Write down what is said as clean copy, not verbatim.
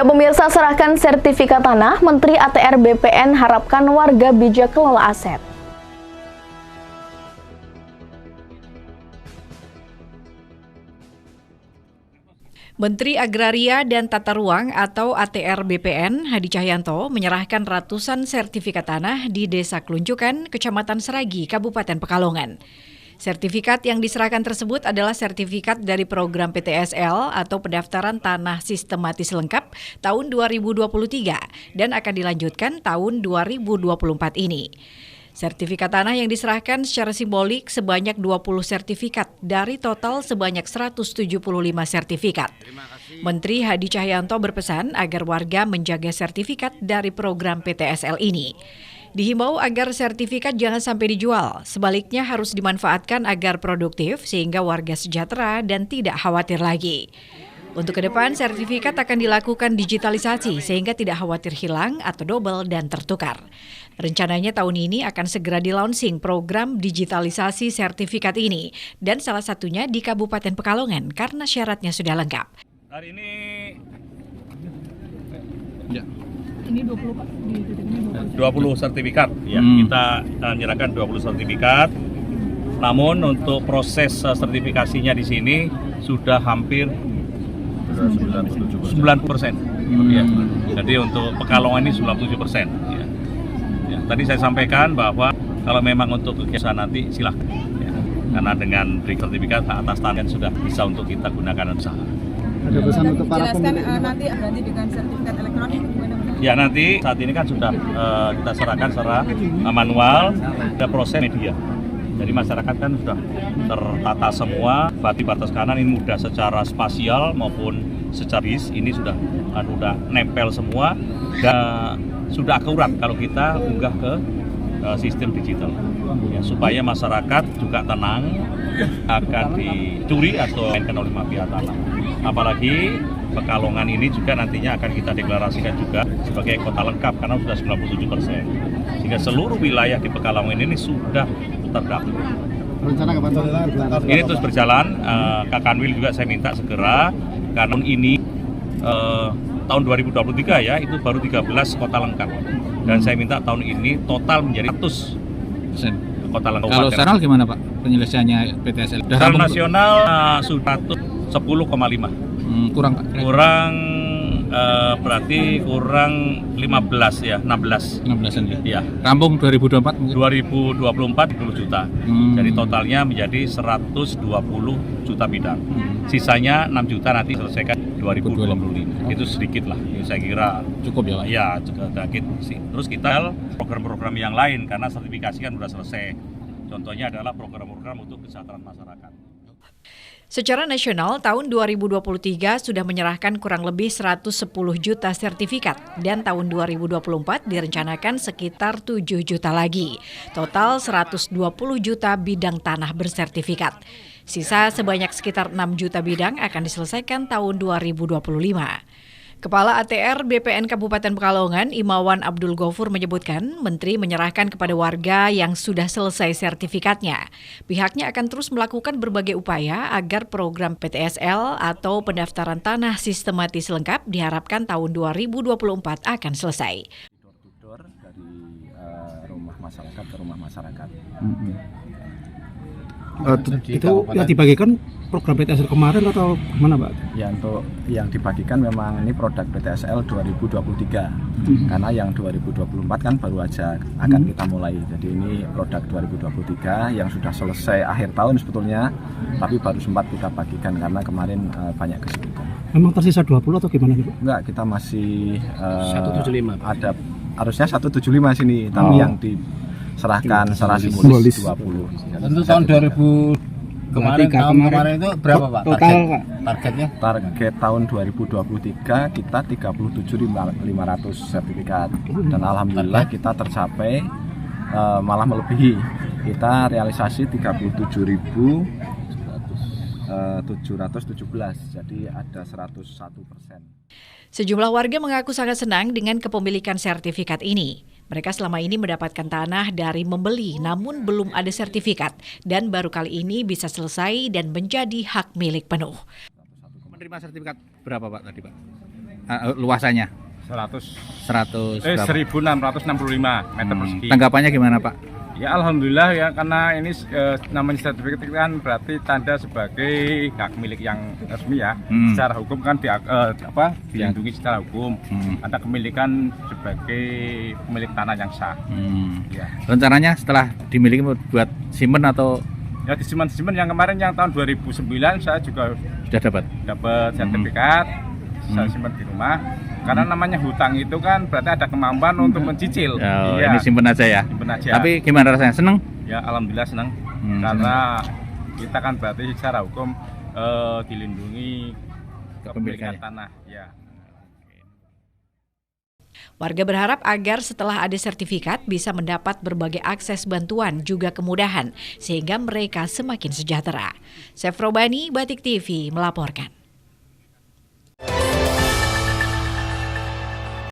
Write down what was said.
Ya pemirsa, serahkan sertifikat tanah, Menteri ATR BPN harapkan warga bijak kelola aset. Menteri Agraria dan Tata Ruang atau ATR BPN Hadi Cahyanto menyerahkan ratusan sertifikat tanah di Desa Kluncukan, Kecamatan Seragi, Kabupaten Pekalongan. Sertifikat yang diserahkan tersebut adalah sertifikat dari program PTSL atau pendaftaran tanah sistematis lengkap tahun 2023 dan akan dilanjutkan tahun 2024 ini. Sertifikat tanah yang diserahkan secara simbolik sebanyak 20 sertifikat dari total sebanyak 175 sertifikat. Menteri Hadi Cahyanto berpesan agar warga menjaga sertifikat dari program PTSL ini. Dihimbau agar sertifikat jangan sampai dijual, sebaliknya harus dimanfaatkan agar produktif sehingga warga sejahtera dan tidak khawatir lagi. Untuk ke depan, sertifikat akan dilakukan digitalisasi sehingga tidak khawatir hilang atau double dan tertukar. Rencananya tahun ini akan segera di-launching program digitalisasi sertifikat ini dan salah satunya di Kabupaten Pekalongan karena syaratnya sudah lengkap. Hari ini Ini 20 Pak, di titik ini 20 sertifikat ya. Kita menyerahkan 20 sertifikat. Namun untuk proses sertifikasinya di sini sudah hampir 90%. Ya. Jadi untuk Pekalongan ini 97%. Ya. Ya. Tadi saya sampaikan bahwa kalau memang untuk kegiatan nanti silahkan. Ya. Karena dengan beri sertifikat atas tanah sudah bisa untuk kita gunakan usaha. Ada pesan untuk para pemilik nanti ganti dengan sertifikat elektronik gimana? Ya nanti saat ini kan sudah kita serahkan secara manual, ada proses media. Jadi masyarakat kan sudah tertata semua, batas kanan ini mudah secara spasial maupun secara ini sudah nempel semua dan sudah akurat kalau kita unggah ke sistem digital. Ya, supaya masyarakat juga tenang akan dicuri atau dimainkan oleh mafia tanah. Apalagi Pekalongan ini juga nantinya akan kita deklarasikan juga sebagai kota lengkap karena sudah 97%. Sehingga seluruh wilayah di Pekalongan ini sudah terdaftar. rencana kapan Ini terus berjalan, Kak Kanwil juga saya minta segera karena ini tahun 2023 ya itu baru 13 kota lengkap. Dan saya minta tahun ini total menjadi 100 kota lengkap. Kalau nasional gimana Pak penyelesaiannya PTSL? Secara nasional sudah 10,5. Kurang Pak? Berarti kurang 15 ya, 16-an ya? Ya. Rampung 2024 mungkin? 2024 10 juta. Jadi totalnya menjadi 120 juta bidang. Sisanya 6 juta nanti selesaikan 2025. Itu sedikit lah, saya kira. Cukup ya Pak? Ya, sedikit sih. Terus kita program-program yang lain karena sertifikasi kan sudah selesai. Contohnya adalah program-program untuk kesejahteraan masyarakat. Secara nasional, tahun 2023 sudah menyerahkan kurang lebih 110 juta sertifikat dan tahun 2024 direncanakan sekitar 7 juta lagi. Total 120 juta bidang tanah bersertifikat. Sisa sebanyak sekitar 6 juta bidang akan diselesaikan tahun 2025. Kepala ATR BPN Kabupaten Pekalongan, Imawan Abdul Ghafur menyebutkan, Menteri menyerahkan kepada warga yang sudah selesai sertifikatnya. Pihaknya akan terus melakukan berbagai upaya agar program PTSL atau pendaftaran tanah sistematis lengkap diharapkan tahun 2024 akan selesai. Door dari rumah masyarakat ke rumah masyarakat. itu yang dibagikan program PTSL kemarin atau mana Pak? Ya untuk yang dibagikan memang ini produk PTSL 2023 karena yang 2024 kan baru aja akan kita mulai. Jadi ini produk 2023 yang sudah selesai akhir tahun sebetulnya, tapi baru sempat kita bagikan karena kemarin banyak kesibukan. Memang tersisa 20 atau gimana Pak? Enggak, kita masih 175. ada harusnya 175 sini, tapi yang diserahkan secara simbolis 20. Untuk tahun 2000 kemarin itu berapa Pak? Total Pak? Targetnya? Target tahun 2023 kita 37.500 sertifikat dan alhamdulillah kita tercapai malah melebihi. Kita realisasi 37.717, jadi ada 101%. Sejumlah warga mengaku sangat senang dengan kepemilikan sertifikat ini. Mereka selama ini mendapatkan tanah dari membeli, namun belum ada sertifikat, dan baru kali ini bisa selesai dan menjadi hak milik penuh. Menerima sertifikat berapa Pak tadi Pak? luasannya? 1665 meter persegi. Tanggapannya gimana Pak? Ya alhamdulillah ya, karena ini namanya sertifikat kan berarti tanda sebagai hak milik yang resmi ya. Secara hukum kan dilindungi secara hukum. Ada kepemilikan sebagai pemilik tanah yang sah. Ya. Rencananya setelah dimiliki buat simpen atau Ya disimpan yang kemarin yang tahun 2009 saya juga sudah dapat sertifikat. Saya simpan di rumah. Karena namanya hutang itu kan berarti ada kemampuan untuk mencicil. Iya. Ini simpen aja ya. Simpen aja. Tapi gimana rasanya? Seneng? Ya alhamdulillah senang. Karena kita kan berarti secara hukum dilindungi kepemilikan tanah. Ya. Warga berharap agar setelah ada sertifikat bisa mendapat berbagai akses bantuan juga kemudahan sehingga mereka semakin sejahtera. Chef Robani, Batik TV melaporkan.